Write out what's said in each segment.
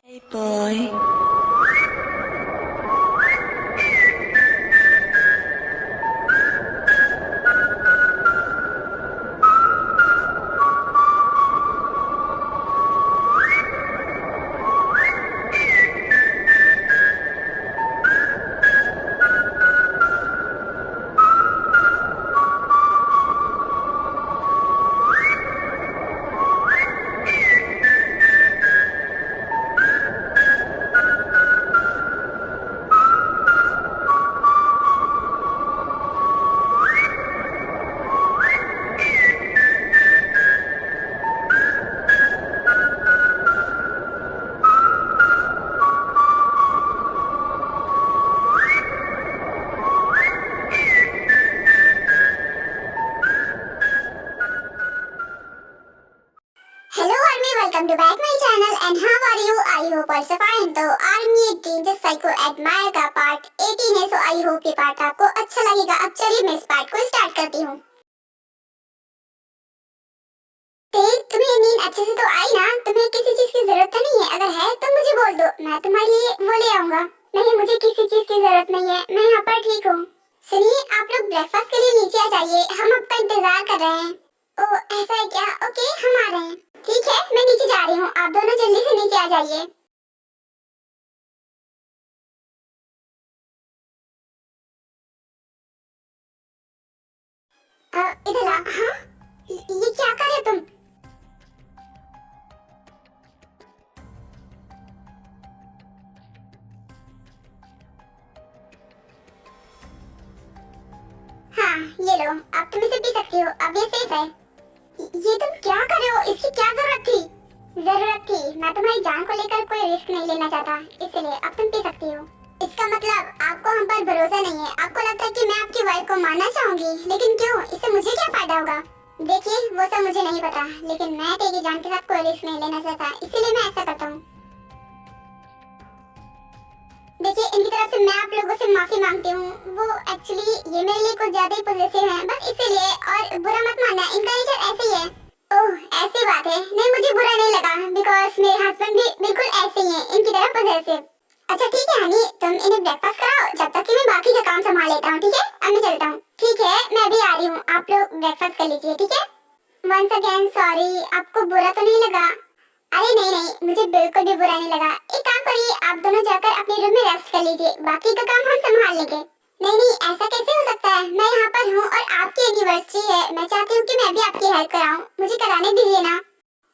Hey boy. Hello Army, welcome to back my channel and how are you? I hope also fine। तो army danger psycho admire का part 18 है, सो I hope ये part आपको अच्छा लगेगा। अब चलिए मैं इस पार्ट को स्टार्ट करती हूँ। तुम्हें नींद अच्छे से तो आई ना? तुम्हें किसी चीज की जरूरत तो नहीं है? अगर है तो मुझे बोल दो, मैं तुम्हारे लिए वो ले आऊंगा। नहीं, मुझे किसी चीज की जरूरत नहीं है, मैं यहाँ पर ठीक हूँ। सुनिए, आप लोग ब्रेकफास्ट के लिए नीचे आ जाइए, हम आपका इंतजार कर रहे हैं। ओ ऐसा है क्या? ओके, हम आ रहे हैं। ठीक है, मैं नीचे जा रही हूँ, आप दोनों जल्दी से नीचे आ जाइए। इधर आ। हाँ, ये क्या कर रहे तुम? हाँ, ये लो, अब तुम इसे पी सकती हो, अब ये सेफ है। ये तुम क्या कर रहे हो? इसकी क्या जरूरत थी? जरूरत थी, मैं तुम्हारी जान को लेकर कोई रिस्क नहीं लेना चाहता, इसलिए अब तुम पी सकती हो। इसका मतलब आपको हम पर भरोसा नहीं है? आपको लगता है कि मैं आपकी वाइफ को मारना चाहूंगी, लेकिन क्यों? इससे मुझे क्या फायदा होगा? देखिए, वो सब मुझे नहीं पता, लेकिन मैं तेरी जान के साथ कोई रिस्क नहीं लेना चाहता, इसलिए मैं ऐसा करता हूँ। देखिए, इनकी तरफ से मैं आप लोगों से माफी मांगती हूँ। वो एक्चुअली ये मेरे लिए कुछ ज्यादा ही पॉजिटिव हैं, बस इसीलिए। और बुरा मत मानना, इनका नेचर ऐसे ही है। ओह, ऐसी बात है। नहीं, मुझे बुरा नहीं लगा, बिकॉज मेरे हस्बैंड भी बिल्कुल ऐसे ही हैं, इनकी तरह पॉजिटिव। अच्छा ठीक है हनी, तुम इन्हें ब्रेकफास्ट कराओ, जब तक कि मैं बाकी का काम संभाल लेता हूँ। ठीक है, अब मैं चलता हूँ। ठीक है, मैं भी आ रही हूँ, आप लोग ब्रेकफास्ट कर लीजिए। ठीक है, वंस अगेन सॉरी, आपको बुरा तो नहीं लगा? अरे नहीं नहीं, मुझे बिल्कुल भी बुरा नहीं लगा। एक काम करिए, आप दोनों जाकर अपने रूम में रेस्ट कर लीजिए, बाकी का काम हम संभाल लेंगे। नहीं नहीं, ऐसा कैसे हो सकता है? मैं यहाँ पर हूँ और आपकी एनिवर्सरी है, मैं चाहती हूँ कि मैं भी आपकी हेल्प कराऊँ, मुझे कराने दीजिए ना।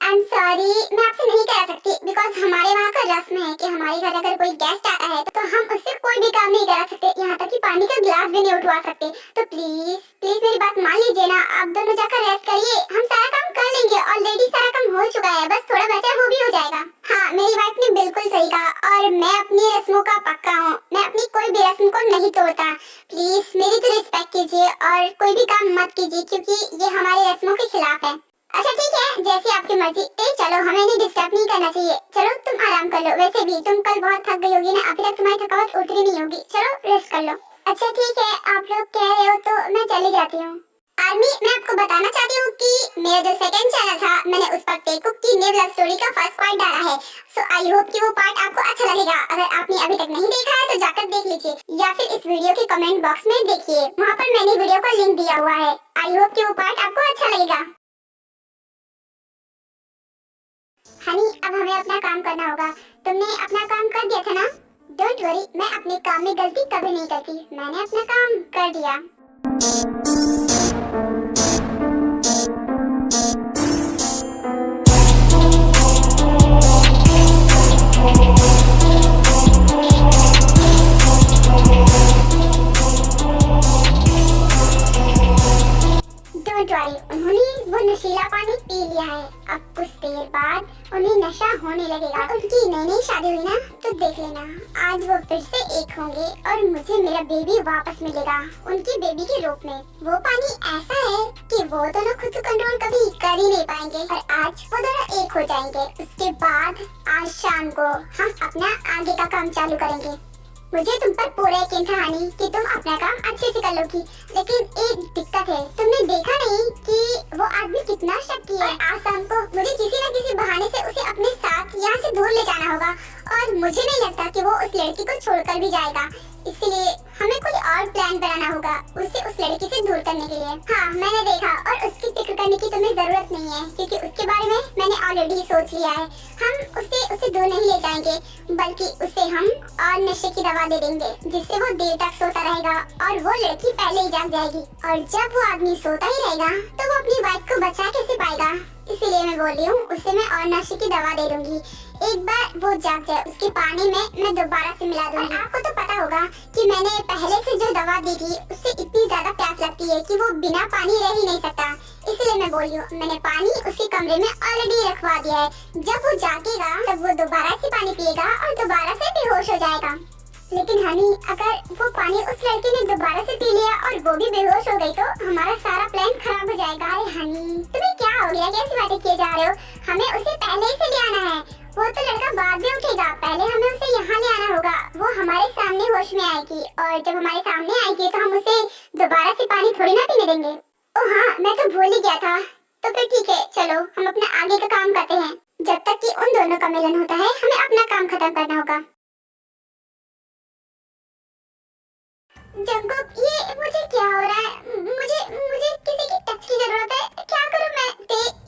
आई एम सॉरी, मैं आपसे नहीं करा सकती, बिकॉज हमारे वहाँ का रस्म है कि हमारे घर अगर कोई गेस्ट आता है तो हम उससे कोई भी काम नहीं करा सकते, यहाँ तक कि पानी का गिलास भी नहीं उठवा सकते। तो प्लीज प्लीज मेरी बात मान लीजिए ना, आप दोनों जाकर रेस्ट करिए, हम सारा काम कर लेंगे। ऑलरेडी सारा काम हो चुका है, बस थोड़ा बचा वो भी हो जाएगा। हाँ, मेरी वाइफ ने बिल्कुल सही कहा, और मैं अपनी रस्मों का पक्का हूँ, मैं अपनी कोई भी रस्म को नहीं तोड़ता। प्लीज मेरी तो रिस्पेक्ट कीजिए और कोई भी काम मत कीजिए, क्योंकि ये हमारी रस्मों के खिलाफ है। अच्छा ठीक है, जैसी आपकी मर्जी। चलो, हमें इन्हें डिस्टर्ब नहीं करना चाहिए। चलो तुम आराम कर लो, वैसे भी तुम कल बहुत थक गई होगी ना, अभी तक तुम्हारी थकावट उतरी नहीं होगी। चलो रेस्ट कर लो। अच्छा ठीक है, आप लोग कह रहे हो तो मैं चली जाती हूँ। आर्मी, मैं आपको बताना चाहती हूँ कि मेरा जो सेकंड चैनल था, मैंने उस पर टेकुक की न्यू लव स्टोरी का फर्स्ट पार्ट डाला है। सो आई होप कि वो पार्ट आपको अच्छा लगेगा। अगर आपने अभी तक नहीं देखा है तो जाकर देख लीजिए, या फिर इस वीडियो के कमेंट बॉक्स में देखिए, वहाँ पर मैंने वीडियो का लिंक दिया हुआ है। आई होप कि वो पार्ट आपको अच्छा लगेगा। हनी, अब हमें अपना काम करना होगा। तुमने अपना काम कर दिया था ना? डोंट वरी, मैं अपने काम में गलती कभी नहीं करती, मैंने अपना काम कर दिया। डोंट वरी, उन्होंने वो नशीला पानी पी लिया है। अब कुछ देर बाद उन्हें नशा होने लगेगा। उनकी नई नई शादी हुई ना, तो देख लेना, आज वो फिर से एक होंगे और मुझे मेरा बेबी वापस मिलेगा उनकी बेबी के रूप में। वो पानी ऐसा है कि वो दोनों खुद को कंट्रोल कभी कर ही नहीं पाएंगे, और आज वो दोनों एक हो जाएंगे। उसके बाद आज शाम को हम अपना आगे का काम चालू करेंगे। मुझे तुम पर पूरा यकीन था हनी कि तुम अपना काम अच्छे से कर लोगी, लेकिन एक दिक्कत है, तुमने देखा नहीं कि वो आदमी कितना शक्ति है। आज शाम को मुझे किसी न किसी बहाने से उसे अपने साथ यहाँ से दूर ले जाना होगा, लड़की को छोड़कर भी जाएगा, इसलिए हमें कोई और प्लान बनाना होगा उसे उस लड़की से दूर करने के लिए। हाँ, मैंने देखा और उसकी फिक्र करने की तुम्हें जरूरत नहीं है, क्योंकि उसके बारे में मैंने ऑलरेडी सोच लिया है। हम उसे दूर नहीं ले जाएंगे, बल्कि उसे हम और नशे की दवा दे देंगे, जिससे वो देर तक सोता रहेगा और वो लड़की पहले ही जाग जाएगी। और जब वो आदमी सोता ही रहेगा तो वो अपनी वाइफ को बचा कैसे पाएगा? इसीलिए मैं बोल रही हूँ उसे मैं और नशे की दवा दे दूंगी। एक बार वो जाग जाए, उसके पानी में मैं दोबारा से मिला दूंगी। आपको तो पता होगा कि मैंने पहले से जो दवा दी थी उससे इतनी ज्यादा प्यास लगती है कि वो बिना पानी रह ही नहीं सकता। इसलिए मैं बोल रही हूँ, मैंने पानी उसके कमरे में ऑलरेडी रखवा दिया है। जब वो जागेगा तब वो दोबारा से पानी पिएगा और दोबारा से बेहोश हो जाएगा। लेकिन हनी, अगर वो पानी उस लड़के ने दोबारा से पी लिया और वो भी बेहोश हो गई तो हमारा सारा प्लान खराब हो जाएगा। अरे हनी, तुम्हें क्या हो गया? कैसी बातें किए जा रहे हो? हमें उसे पहले ही से ले आना है। वो तो लड़का बाद में उठेगा, पहले हमें उसे यहाँ ले आना होगा। वो हमारे सामने होश में आएगी और जब हमारे सामने आएगी तो हम उसे दोबारा से पानी थोड़ी ना पीने देंगे। ओह हाँ, मैं तो भूल ही गया था। तो फिर ठीक है, चलो हम अपना आगे का काम करते हैं। जब तक कि उन दोनों का मिलन होता है हमें अपना काम खत्म करना होगा। जंगकुक, ये मुझे क्या हो रहा है? मुझे किसी की टच की जरूरत है। क्या करूं मैं?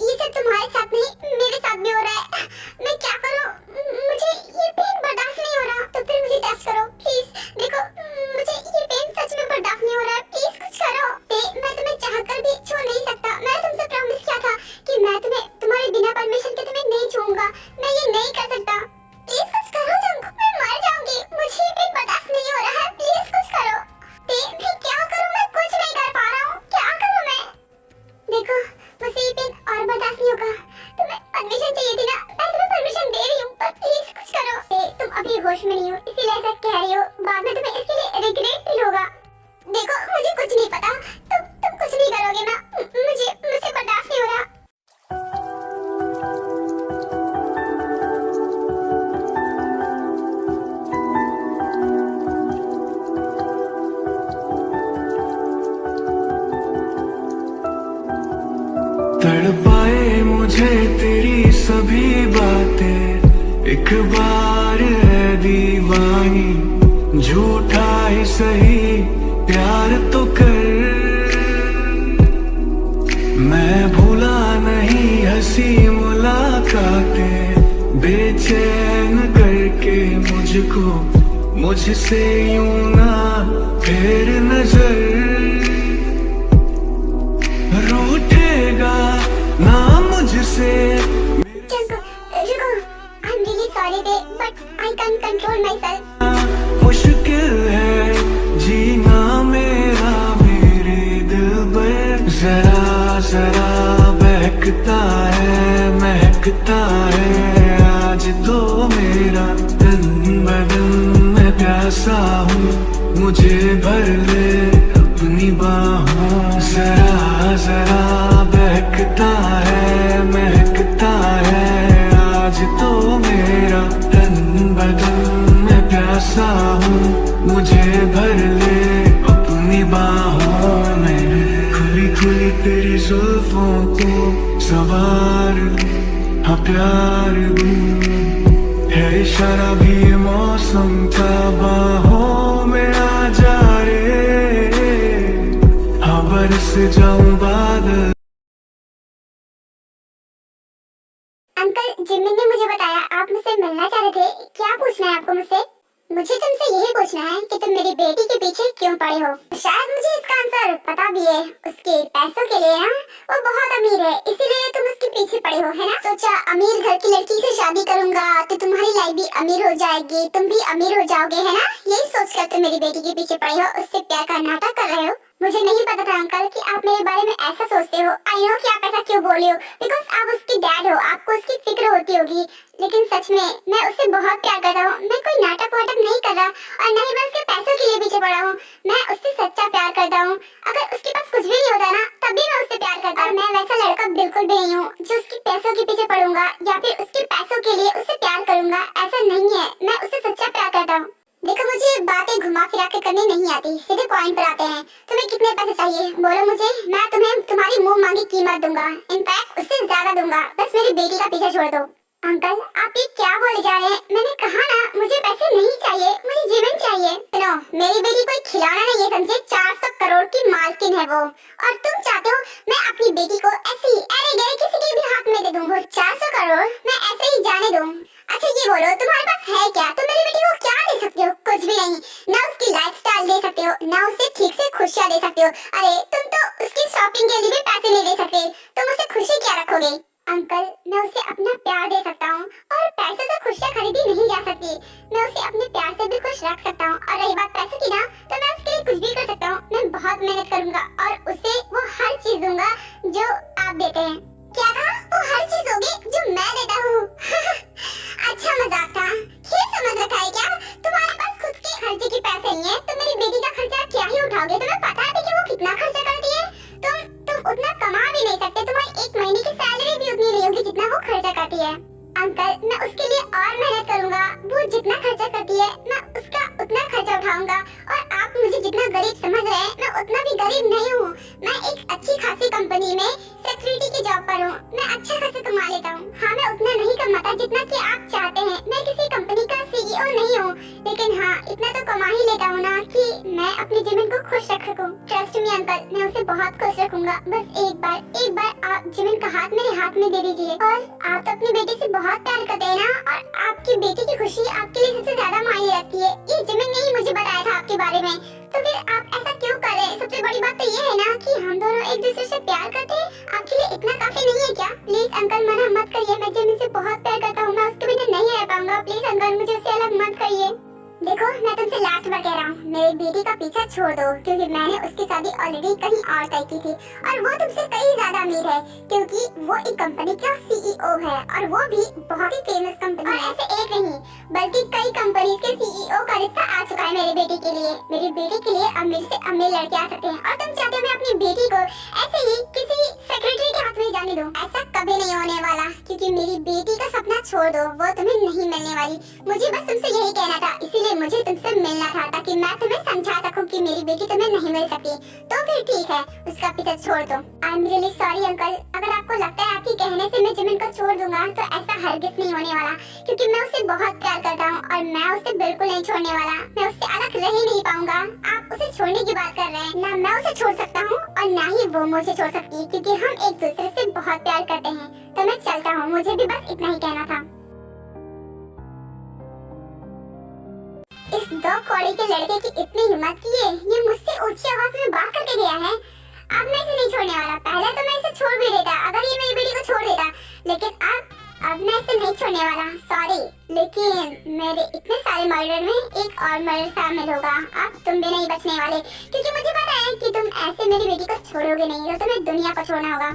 ये सब तुम्हारे साथ नहीं, मेरे साथ भी हो रहा है। मैं क्या करूं? मुझे ये पेन बर्दाश्त नहीं हो रहा। तो फिर मुझे टच करो प्लीज। देखो, मुझे ये पेन सच में बर्दाश्त नहीं हो रहा है। प्लीज कुछ करो। मैं तुम्हें चाहकर भी छू नहीं सकता। मैं तुमसे प्रॉमिस किया था कि मैं तुम्हारे बिना परमिशन के तुम्हें नहीं छूऊंगा। मैं ये नहीं कर सकता। प्लीज कुछ करो जंगकुक, मैं मर जाऊंगी। मुझे ये पेन बर्दाश्त नहीं हो रहा है। प्लीज कुछ करो। मैं क्या करूं? मैं कुछ नहीं कर पा रहा हूँ। क्या करूं मैं? देखो, मुझे ये पेन और बर्दाश्त नहीं होगा। तुम्हें परमिशन चाहिए थी ना? मैं तुम्हें परमिशन दे रही हूँ, पर प्लीज कुछ करो। तुम अभी होश में नहीं हो, इसीलिए ऐसा कह रही हो। बाद में तुम्हें इसके लिए रिग्रेट फील होगा। देखो, मुझे कुछ नहीं पता। तुम कुछ नहीं करोगे ना? मुझसे बर्दाश्त नहीं हो रहा। तड़पाए मुझे तेरी सभी बातें, एक बार है दीवानी, झूठा ही सही प्यार तो कर। मैं भूला नहीं हंसी मुलाकातें, बेचैन करके मुझसे यूं ना फेर नजर। रूठेगा ना मुझसे। I'm really sorry but I can't control myself. मुश्किल है जीना मेरा मेरे दिल पर, जरा जरा बहकता है महकता है आज तो मेरा तन बदन। मैं प्यासा हूँ, मुझे भर ले अपनी बाहों। जरा जरा बहकता है महकता है आज तो मेरा तन बदन। मैं प्यासा हूँ, मुझे भर ले अपनी बाहों में। खुली खुली तेरी जुल्फों को सवार हाँ प्यार दूं, है इशारा भी मौसम का। बाहों में आ जा रे, हाँ बरस जाऊं बादल। अंकल, जिमिन ने मुझे बताया आप मुझसे मिलना चाह रहे थे। क्या पूछना है आपको मुझसे? मुझे तुमसे यही पूछना है कि तुम मेरी बेटी के पीछे क्यों पड़े हो। शायद मुझे इसका आंसर पता भी है। उसके पैसों के लिए ना, वो बहुत अमीर है, इसीलिए तुम उसके पीछे पड़े हो, है ना? सोचा अमीर घर की लड़की से शादी करूंगा तो तुम्हारी लाइफ भी अमीर हो जाएगी, तुम भी अमीर हो जाओगे, है ना? यही सोचकर तुम मेरी बेटी के पीछे पड़े हो, उससे प्यार का नाटक कर रहे हो। मुझे नहीं पता था अंकल कि आप मेरे बारे में ऐसा सोचते हो। आई नो कि आप ऐसा क्यों बोल रहे हो, बिकॉज आप उसकी डैड हो, आपको उसकी फिक्र होती होगी। लेकिन सच में मैं उससे बहुत प्यार करता हूँ। मैं कोई नाटक वाटक नहीं कर रहा और नहीं मैं उसके पैसों के लिए पीछे पड़ा हूँ। मैं उससे सच्चा प्यार करता हूँ। अगर उसके पास कुछ भी नहीं होता ना, तब भी मैं उससे प्यार करता हूँ। मैं वैसा लड़का बिल्कुल भी नहीं हूँ जो उसके पैसों के पीछे पड़ूंगा या फिर उसके पैसों के लिए उससे प्यार करूंगा। ऐसा नहीं है, मैं उससे सच्चा प्यार करता हूँ। देखो, मुझे बातें घुमा फिरा के करनी नहीं आती, सीधे पॉइंट पर आते हैं। तुम्हें कितने पैसे चाहिए बोलो मुझे, मैं तुम्हें तुम्हारी मुंह मांगी कीमत दूंगा। इनफैक्ट उससे ज्यादा दूंगा। बस मेरी बेटी का पीछा छोड़ दो। अंकल आप ये क्या बोले जा रहे हैं? मैंने कहा ना मुझे पैसे नहीं चाहिए, मुझे जीवन चाहिए। सुनो, मेरी बेटी कोई खिलौना नहीं है समझे, 400 करोड़ की मालकिन है वो। और तुम चाहते हो मैं अपनी बेटी को ऐसे ही अरे गए किसी के भी हाथ में दे दूं? वो 400 करोड़ मैं ऐसे ही जाने दूं? अच्छा ये बोलो तुम्हारे पास है क्या? तुम मेरी बेटी को क्या दे सकते हो? कुछ भी नहीं। ना उसकी लाइफस्टाइल दे सकते हो, ना उसे ठीक से खुशियां दे सकते हो। अरे तुम तो उसकी शॉपिंग के लिए भी पैसे नहीं दे सकते, तुम उसे खुशी क्या रखोगे? अंकल मैं उसे अपना प्यार दे सकता हूँ, और पैसे से खुशियाँ खरीदी नहीं जा सकती। मैं उसे अपने प्यार से भी खुश रख सकता हूँ। और रही बात पैसे की ना, तो मैं उसके लिए कुछ भी कर सकता हूँ। मैं बहुत मेहनत करूंगा और उसे वो हर चीज दूंगा जो आप देते हैं। क्या कहा? वो हर चीज होगी जो मैं देता हूँ? अच्छा मजाक था, खेल समझ रखा है क्या? तुम्हारे पास खुद के खर्चे के पैसे नहीं है, तो मेरी बेटी का खर्चा क्या ही उठाओगे? तुम्हें पता है कि वो कितना खर्चा करती है? तुम उतना कमा भी नहीं सकते, तुम्हारी एक महीने की सैलरी भी उतनी नहीं होगी जितना वो खर्चा करती है। अंकल मैं उसके लिए और मेहनत करूंगा, वो जितना खर्चा करती है मैं उसका उतना खर्चा उठाऊंगा। और आप मुझे जितना गरीब समझ रहे हैं, मैं उतना भी गरीब नहीं हूँ। मैं एक अच्छी खासी कंपनी में सिक्योरिटी की जॉब पर हूँ, मैं अच्छा खासा कमा लेता हूँ। हाँ मैं उतना नहीं कमाता जितना कि आप चाहते हैं, मैं किसी कंपनी का सीईओ नहीं हूँ, लेकिन हाँ इतना तो कमा ही लेता हूँ ना कि मैं अपनी जिमिन को खुश रख सकूँ। ट्रस्ट मी अंकल, मैं उसे बहुत खुश रखूंगा। बस एक बार आप जिमिन का हाथ मेरे हाथ में दे दीजिए। और आप तो अपनी बेटी से बहुत प्यार करते हैं ना, और आपकी बेटी की खुशी आपके लिए सबसे ज्यादा मायने रखती है। ये जिमिन ने ही मुझे बताया था आपके बारे में, तो फिर आप ऐसा क्यों कर रहे हैं? सबसे बड़ी बात तो ये है ना कि हम दोनों एक दूसरे से प्यार करते हैं। आपके लिए इतना काफी नहीं है क्या? प्लीज अंकल मना मत करिए, मैं जिमिन से बहुत प्यार करता हूँ, मैं उसके बिना नहीं रह पाऊंगा। प्लीज अंकल मुझे उससे अलग मत करिए। देखो मैं तुमसे लास्ट बार कह रहा हूँ, मेरी बेटी का पीछा छोड़ दो, क्योंकि मैंने उसकी शादी ऑलरेडी कहीं और तय की थी, और वो तुमसे कहीं ज्यादा अमीर है, क्योंकि वो एक कंपनी का सीईओ है, और वो भी बहुत ही फेमस कंपनी है। ऐसे एक नहीं बल्कि कई कंपनी के सीईओ का रिश्ता आ चुका है मेरी बेटी के लिए। मेरी बेटी के लिए अमीर से अमीर लड़के आ सकते हैं, और तुम चाहते हो मैं अपनी बेटी को ऐसे ही किसी सेक्रेटरी के हाथ में जाने दूं? ऐसा कभी नहीं होने वाला, क्योंकि मेरी बेटी का सपना छोड़ दो, वो तुम्हें नहीं मिलने वाली। मुझे बस तुमसे यही कहना था, इसीलिए मुझे तुमसे मिलना था, ताकि मैं तुम्हें समझा सकूं कि मेरी बेटी तुम्हें नहीं मिल सकती। तो फिर ठीक है, उसका पीछा छोड़ दो। I am really sorry uncle, अगर आपको लगता है आपके कहने से मैं जिमिन को छोड़ दूंगा, तो ऐसा हरगिज नहीं होने वाला, क्योंकि मैं उसे बहुत प्यार करता हूँ, और मैं उसे बिल्कुल नहीं छोड़ने वाला। मैं उससे अलग रह ही नहीं पाऊंगा। आप उसे छोड़ने की बात कर रहे हैं ना, मैं उसे छोड़ सकता हूँ और ना ही वो मुझे छोड़ सकती है, क्योंकि हम एक दूसरे से बहुत प्यार करते हैं। तो मैं चलता हूँ, मुझे भी बस इतना ही कहना था। इस 2 कौड़ी के लड़के की इतनी हिम्मत की है, ये मुझसे ऊंची आवाज में बात करके गया है। अब मैं इसे नहीं छोड़ने वाला। पहले तो मैं इसे छोड़ भी देता अगर ये मेरी बेटी को छोड़ देता, लेकिन अब मैं इसे नहीं छोड़ने वाला। सॉरी, लेकिन मेरे इतने सारे मर्डर में एक और मर्डर शामिल होगा। अब तुम भी नहीं बचने वाले, क्योंकि मुझे पता है कि तुम ऐसे मेरी बेटी को छोड़ोगे नहीं, तो तुम्हें दुनिया को छोड़ना होगा।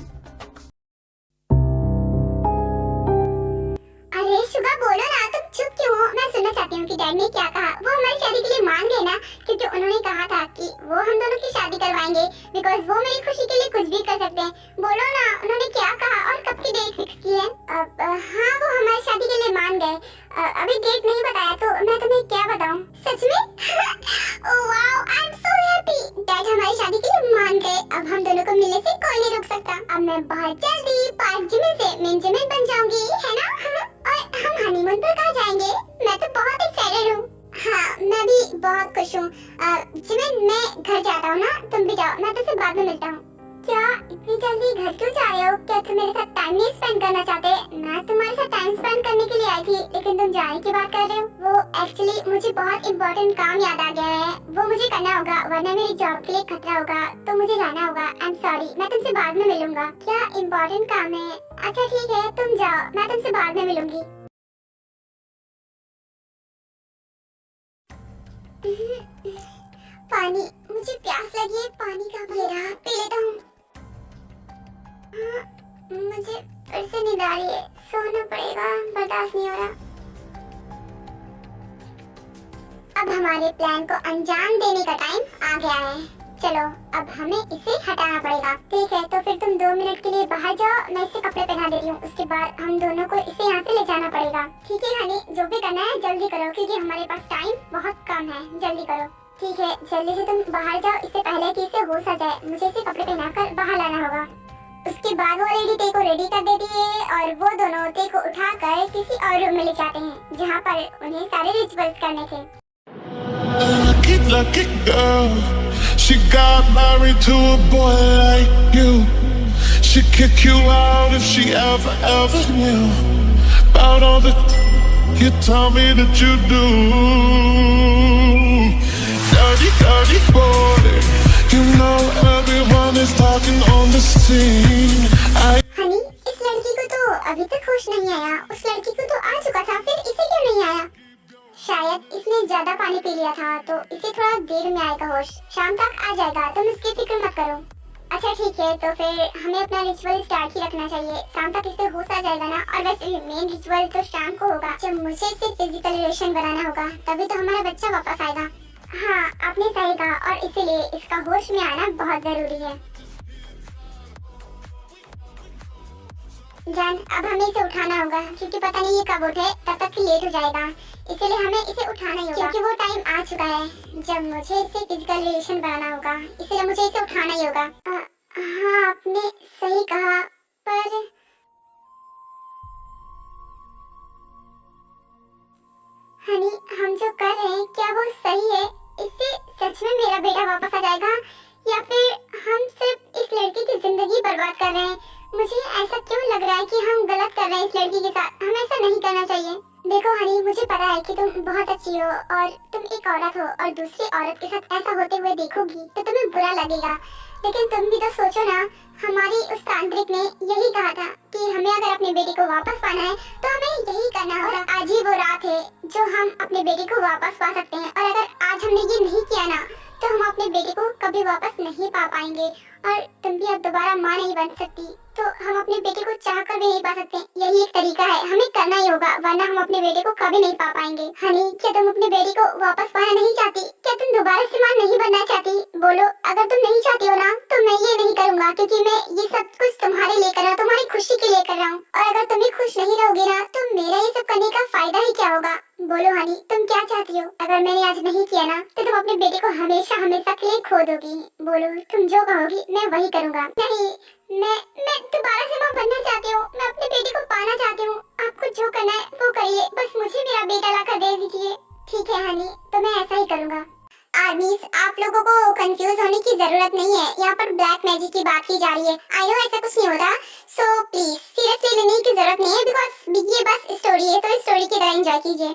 अरे शुगा बोलो ना, तुम चुप क्यों हो? मैं सुनना चाहती हूँ कि डैड ने क्या कहा। वो हमारी शादी के लिए मान गए ना, क्योंकि उन्होंने कहा था कि वो हम दोनों की शादी करवाएंगे, बिकॉज वो मेरी खुशी के लिए कुछ भी कर सकते हैं। बोलो ना, उन्होंने क्या कहा और कब की डेट फिक्स की है? हाँ वो हमारी शादी के लिए मान गए। अभी डेट नहीं बताया, तो मैं तुम्हें क्या बताऊँ? सच में? Oh wow, I am so happy. Dad हमारी शादी के लिए मान गए। अब हम दोनों को मिलने से कोई नहीं रोक सकता। अब मैं बहुत जल्दी पार्क जिमिन से मेन जिमिन बन जाऊंगी, है ना? और हम हनीमून पर कहाँ जाएंगे? मैं तो बहुत एक्साइटेड हूँ। हाँ मैं भी बहुत खुश हूँ। जिमिन मैं घर जाता हूँ ना, तुम भी जाओ, मैं तुमसे बाद में मिलता हूँ। क्या इतनी जल्दी घर क्यों जा रहे हो? क्या तुम मेरे साथ टाइम नहीं स्पेंड करना चाहते? मैं तुम्हारे साथ टाइम स्पेंड करने के लिए आई थी, लेकिन तुम जाने की बात कर रहे हो। वो एक्चुअली मुझे बहुत इम्पोर्टेंट काम याद आ गया है, वो मुझे करना होगा, वरना मेरी जॉब के लिए खतरा होगा, तो मुझे जाना होगा। आई एम सॉरी, मैं तुमसे बाद में मिलूंगा। क्या इम्पोर्टेंट काम है? अच्छा ठीक है, तुम जाओ, मैं तुमसे बाद में मिलूंगी। पानी, मुझे प्यास लगी है, पानी का ये रहा, पी लेता हूँ। मुझे फिर से नींद आ रही है, सोना पड़ेगा, बर्दाश्त नहीं हो रहा। अब हमारे प्लान को अंजाम देने का टाइम आ गया है। चलो अब हमें इसे हटाना पड़ेगा। ठीक है, तो फिर तुम 2 मिनट के लिए बाहर जाओ, मैं इसे कपड़े पहना देती हूँ, उसके बाद हम दोनों को इसे यहाँ से ले जाना पड़ेगा। ठीक है हनी, जो भी करना है जल्दी करो, क्योंकि हमारे पास टाइम बहुत कम है, जल्दी करो। ठीक है, जल्दी से तुम बाहर जाओ, इससे पहले कि इसे होश आ जाए। मुझे इसे कपड़े पहनाकर बाहर लाना होगा। उसके बाद वो लेडी ते को रेडी कर देती है और वो दोनों ते को उठाकर किसी और रूम में ले जाते हैं जहाँ पर उन्हें सारे रिचुअल्स करने थे। Lucky, lucky girl. She got married to a boy like you. She'd kick you out if she ever knew about all the you tell me that you do. Dirty, dirty boy. You know everyone is talking on the scene. Honey, इस लड़की को तो अभी तक होश नहीं आया। उस लड़की को तो आ चुका था, फिर इसे क्यों नहीं आया? शायद इसने ज्यादा पानी पी लिया था तो इसे थोड़ा देर में आएगा होश। शाम तक आ जाएगा, तुम इसकी फिक्र मत करो। अच्छा ठीक है, तो फिर हमें अपना रिचुअल स्टार्ट ही रखना चाहिए। शाम तक इसे होश आ जाएगा ना। और वैसे भी मेन रिचुअल तो शाम को होगा, जब मुझे इसे फिजिकल रिलेशन बनाना होगा, तभी तो हमारा बच्चा वापस आएगा। हाँ, आपने सही कहा और इसीलिए इसका होश में आना बहुत जरूरी है। जान, अब हमें इसे उठाना होगा क्योंकि पता नहीं ये कब उठे, तब तक लेट हो जाएगा। इसलिए हमें इसे उठाना ही होगा क्योंकि वो टाइम आ चुका है जब मुझे इसे फिजिकल रिलेशन बनाना होगा। इसलिए मुझे इसे उठाना ही होगा। हाँ, आपने सही कहा, पर हनी, हम जो कर रहे हैं क्या वो सही है? इससे सच में मेरा बेटा वापस आ जाएगा या फिर हम सिर्फ इस लड़की की जिंदगी बर्बाद कर रहे हैं? मुझे ऐसा क्यों लग रहा है कि हम गलत कर रहे हैं इस लड़की के साथ। हमें ऐसा नहीं करना चाहिए। देखो हनी, मुझे पता है कि तुम बहुत अच्छी हो और तुम एक औरत हो और दूसरी औरत के साथ ऐसा होते हुए देखोगी तो तुम्हें बुरा लगेगा। लेकिन तुम भी तो सोचो ना, हमारी उस तांत्रिक ने यही कहा था कि हमें अगर अपने बेटे को वापस पाना है तो हमें यही करना होगा। आज ही वो रात है जो हम अपने बेटे को वापस पा सकते हैं और अगर आज हमने ये नहीं किया ना तो हम अपने बेटे को कभी वापस नहीं पा पाएंगे और तुम भी अब दोबारा माँ नहीं बन सकती, तो हम अपने बेटे को चाह कर भी नहीं पा सकते। यही एक तरीका है, हमें करना ही होगा, वरना हम अपने बेटे को कभी नहीं पा पाएंगे। हनी, क्या तुम अपने बेटे को वापस पाना नहीं चाहती? क्या तुम दोबारा से माँ नहीं बनना चाहती? बोलो, अगर तुम नहीं चाहती हो ना तो मैं ये नहीं करूँगा क्योंकि मैं ये सब कुछ तुम्हारे लिए कर रहा हूँ, तुम्हारी खुशी के लिए कर रहा हूँ। और अगर तुम भी खुश नहीं रहोगी ना तो मेरा ये सब करने का फायदा ही क्या होगा? बोलो हनी, तुम क्या चाहती हो? अगर मैंने आज नहीं किया ना तो तुम अपने बेटे को हमेशा हमेशा के लिए खो दोगी। बोलो, तुम जो कहोगी मैं वही करूँगा। नहीं, मैं दोबारा से माँ बनना चाहती हूँ, मैं अपने बेटे को पाना चाहती हूँ। आपको जो करना है वो करिए, बस मुझे मेरा बेटा लाकर दे दीजिए। ठीक है हनी, तो मैं ऐसा ही करूँगा। आर्मीज, आप लोगों को कंफ्यूज होने की जरूरत नहीं है, यहाँ पर ब्लैक मैजिक की बात की जा रही है। आई नो ऐसा कुछ नहीं होता, सो प्लीज सीरियसली लेने की जरूरत नहीं है बिकॉज ये बस स्टोरी है, तो स्टोरी की तरह एंजॉय कीजिए।